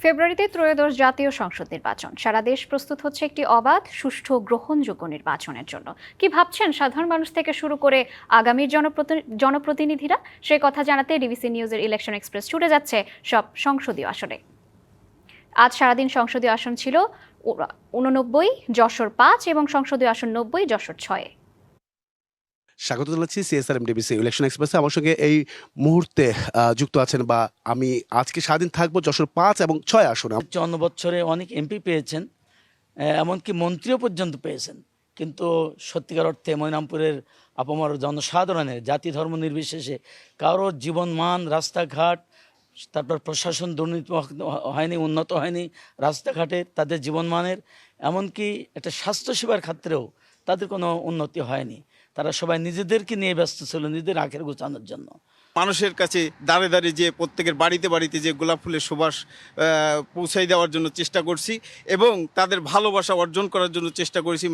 ফেব্রুয়ারিতে ত্রয়োদশ জাতীয় সংসদ নির্বাচন। সারা দেশ প্রস্তুত হচ্ছে একটি অবাধ, সুষ্ঠু, গ্রহণযোগ্য নির্বাচনের জন্য। কি ভাবছেন সাধারণ মানুষ থেকে শুরু করে আগামীর জনপ্রতিনিধিরা? সে কথা জানাতে ডিবিসি নিউজের ইলেকশন এক্সপ্রেস ছুটে যাচ্ছে সব সংসদীয় আসনে। আজ সারাদিন সংসদীয় আসন ছিল 89, যশোর 5 এবং সংসদীয় আসন 90, যশোর 6। স্বাগত জানাচ্ছি সিএসআরএম ডিবিসি ইলেকশন এক্সপ্রেসে। আমার সঙ্গে এই মুহূর্তে যুক্ত আছেন বা আমি আজকে সারাদিন থাকবো যশোর 5 এবং 6 আসনে। 54 বছরে অনেক এমপি পেয়েছেন, এমনকি মন্ত্রীও পর্যন্ত পেয়েছেন, কিন্তু সত্যিকার অর্থে ময়নামপুরের আপামর জনসাধারণের জাতি ধর্ম নির্বিশেষে কারোর জীবনমান, রাস্তাঘাট, তারপর প্রশাসন দুর্নীতি হয়নি, উন্নত হয়নি রাস্তাঘাটে তাদের জীবনমানের, এমনকি একটা স্বাস্থ্যসেবার ক্ষেত্রেও তাদের কোনো উন্নতি হয়নি। তারা সবাই নিজেদেরকে নিয়ে ব্যস্ত ছিল, নিজেদের আখের গোছানোর জন্য। মানুষের কাছে দাঁড়ে দাঁড়িয়ে যে প্রত্যেকের বাড়িতে বাড়িতে যে গোলাপ ফুলের সুবাস পৌঁছাই দেওয়ার জন্য চেষ্টা করছি এবং তাদের ভালোবাসা অর্জন করার জন্য চেষ্টা করেছি।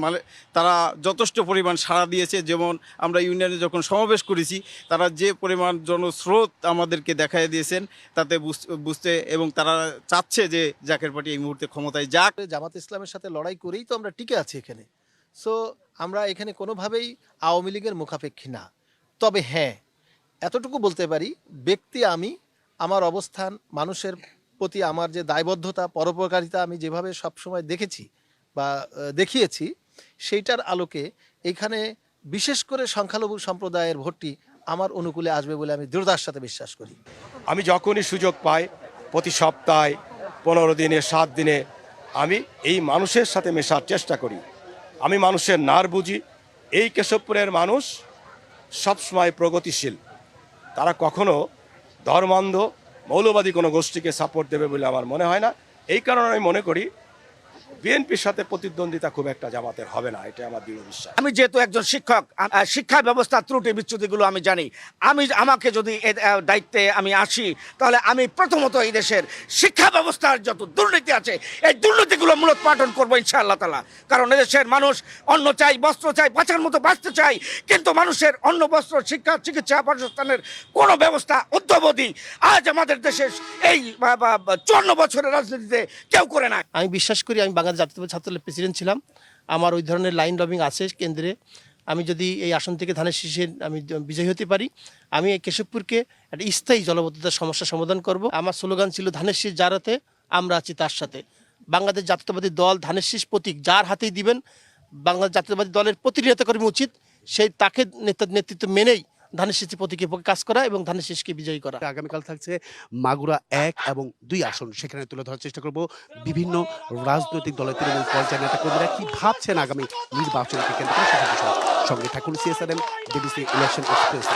তারা যথেষ্ট পরিমাণ সাড়া দিয়েছে। যেমন আমরা ইউনিয়নে যখন সমাবেশ করেছি, তারা যে পরিমাণ জনস্রোত আমাদেরকে দেখাই দিয়েছেন তাতে বুঝতে, এবং তারা চাচ্ছে যে জাকের পার্টি এই মুহূর্তে ক্ষমতায় যাক। জামাত ইসলামের সাথে লড়াই করেই তো আমরা টিকে আছি এখানে। সো আমরা এখানে কোনোভাবেই আওয়ামী লীগের মুখাপেক্ষী না। তবে হ্যাঁ, এতটুকু বলতে পারি, ব্যক্তি আমি, আমার অবস্থান, মানুষের প্রতি আমার যে দায়বদ্ধতা, পরোপকারিতা আমি যেভাবে সবসময় দেখেছি বা দেখিয়েছি, সেইটার আলোকে এইখানে বিশেষ করে সংখ্যালঘু সম্প্রদায়ের ভোটটি আমার অনুকূলে আসবে বলে আমি দৃঢ়তার সাথে বিশ্বাস করি। আমি যখনই সুযোগ পাই, প্রতি সপ্তাহে 15 দিনে 7 দিনে আমি এই মানুষের সাথে মেশার চেষ্টা করি। আমি মানুষের নার বুঝি। এই কেশবপুরের মানুষ সবসময় প্রগতিশীল। তারা কখনো ধর্মান্ধ মৌলবাদী কোনো গোষ্ঠীকে সাপোর্ট দেবে বলে আমার মনে হয় না। এই কারণে আমি মনে করি বিএনপির সাথে প্রতিদ্বন্দ্বিতা খুব একটা জামাতের হবে না, এটা আমার দৃঢ় বিশ্বাস। আমি যেহেতু একজন শিক্ষক, শিক্ষা ব্যবস্থার ত্রুটি বিচ্যুতিগুলো আমি জানি। আমাকে যদি দায়িত্বে আমি আসি, তাহলে আমি প্রথমত এই দেশের শিক্ষা ব্যবস্থার যত দুর্নীতি আছে এই দুর্নীতিগুলো মূলোৎপাটন করবো ইনশাআল্লাহ তাআলা। কারণ এদেশের মানুষ অন্ন চাই, বস্ত্র চাই, বাঁচার মতো বাঁচতে চাই, কিন্তু মানুষের অন্ন, বস্ত্র, শিক্ষা, চিকিৎসা, বাসস্থানের কোনো ব্যবস্থা অদ্যাবধি আজ আমাদের দেশের এই 54 বছরের রাজনীতিতে কেউ করে না। আমি বিশ্বাস করি, আমি বাংলাদেশ জাতীয়তাবাদী ছাত্রদলের প্রেসিডেন্ট ছিলাম, আমার ওই ধরনের লাইন লবিং আছে কেন্দ্রে। আমি যদি এই আসন থেকে ধানের শীষে আমি বিজয়ী হতে পারি, আমি এই কেশবপুরকে একটা স্থায়ী জলবদ্ধতার সমস্যা সমাধান করব। আমার স্লোগান ছিল ধানের শীষ যার হাতে, আমরা আছি তার সাথে। বাংলাদেশ জাতীয়তাবাদী দল ধানের শীষ প্রতীক যার হাতেই দিবেন, বাংলাদেশ জাতীয়তাবাদী দলের প্রতিটি নেতাকর্মী উচিত সেই তাকে নেতৃত্ব মেনেই ধানের শীষ প্রতীকের পক্ষে কাজ করা এবং ধানের শীষকে বিজয়ী করা। আগামীকাল থাকছে মাগুরা 1 এবং 2 আসন, সেখানে তুলে ধরার চেষ্টা করব বিভিন্ন রাজনৈতিক দলের তৃণমূল পর্যায়ের নেতাকর্মীরা কি ভাবছেন আগামী নির্বাচনকে কেন্দ্র করে। সঙ্গে থাকুন সিএসআরএম ডিবিসি ইলেকশন এক্সপ্রেস।